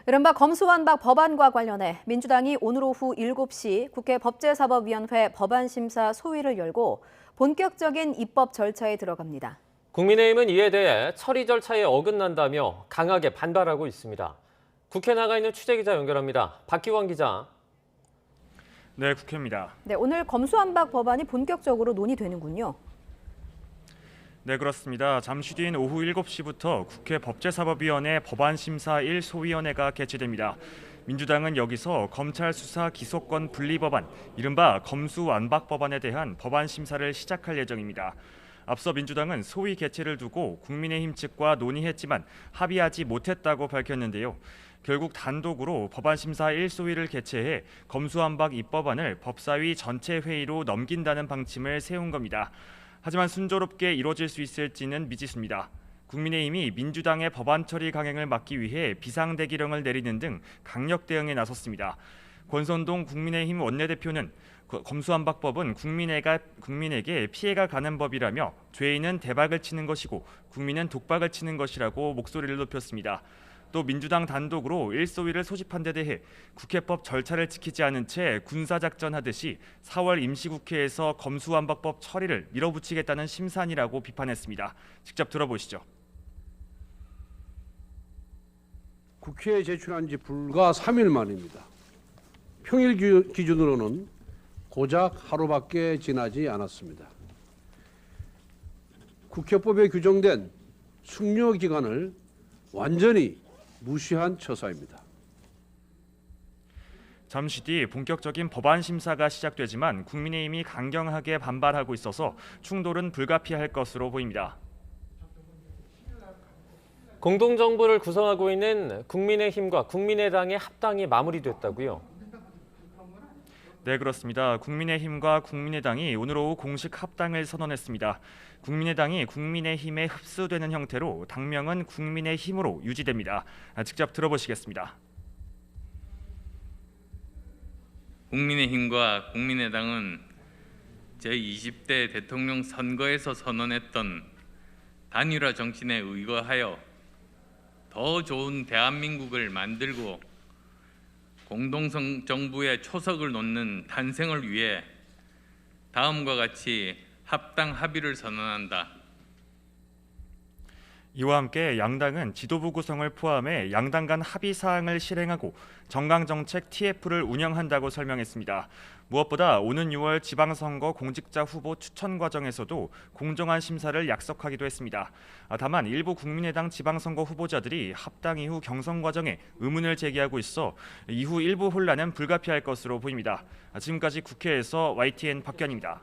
이른바 검수완박 법안과 관련해 민주당이 오늘 오후 7시 국회 법제사법위원회 법안심사 소위를 열고 본격적인 입법 절차에 들어갑니다. 국민의힘은 이에 대해 처리 절차에 어긋난다며 강하게 반발하고 있습니다. 국회 나가 있는 취재기자 연결합니다. 박기원 기자. 네, 국회입니다. 네, 오늘 검수완박 법안이 본격적으로 논의되는군요. 네, 그렇습니다. 잠시 뒤인 오후 7시부터 국회 법제사법위원회 법안심사 1소위원회가 개최됩니다. 민주당은 여기서 검찰 수사 기소권 분리 법안, 이른바 검수완박 법안에 대한 법안 심사를 시작할 예정입니다. 앞서 민주당은 소위 개최를 두고 국민의힘 측과 논의했지만 합의하지 못했다고 밝혔는데요. 결국 단독으로 법안심사 1소위를 개최해 검수완박 입법안을 법사위 전체 회의로 넘긴다는 방침을 세운 겁니다. 하지만 순조롭게 이루어질 수 있을지는 미지수입니다. 국민의힘이 민주당의 법안 처리 강행을 막기 위해 비상대기령을 내리는 등 강력 대응에 나섰습니다. 권선동 국민의힘 원내대표는 검수완박법은 국민에게 피해가 가는 법이라며 죄인은 대박을 치는 것이고 국민은 독박을 치는 것이라고 목소리를 높였습니다. 또 민주당 단독으로 1소위를 소집한 데 대해 국회법 절차를 지키지 않은 채 군사작전하듯이 4월 임시국회에서 검수완박법 처리를 밀어붙이겠다는 심산이라고 비판했습니다. 직접 들어보시죠. 국회에 제출한 지 불과 3일 만입니다. 평일 기준으로는 고작 하루밖에 지나지 않았습니다. 국회법에 규정된 숙려 기간을 완전히 무시한 처사입니다. 잠시 뒤 본격적인 법안 심사가 시작되지만 국민의힘이 강경하게 반발하고 있어서 충돌은 불가피할 것으로 보입니다. 공동정부를 구성하고 있는 국민의힘과 국민의당의 합당이 마무리됐다고요? 네, 그렇습니다. 국민의힘과 국민의당이 오늘 오후 공식 합당을 선언했습니다. 국민의당이 국민의힘에 흡수되는 형태로 당명은 국민의힘으로 유지됩니다. 직접 들어보시겠습니다. 국민의힘과 국민의당은 제20대 대통령 선거에서 선언했던 단일화 정신에 의거하여 더 좋은 대한민국을 만들고 공동 정부의 초석을 놓는 탄생을 위해 다음과 같이 합당 합의를 선언한다. 이와 함께 양당은 지도부 구성을 포함해 양당 간 합의 사항을 실행하고 정강정책 TF를 운영한다고 설명했습니다. 무엇보다 오는 6월 지방선거 공직자 후보 추천 과정에서도 공정한 심사를 약속하기도 했습니다. 다만 일부 국민의당 지방선거 후보자들이 합당 이후 경선 과정에 의문을 제기하고 있어 이후 일부 혼란은 불가피할 것으로 보입니다. 지금까지 국회에서 YTN 박견입니다.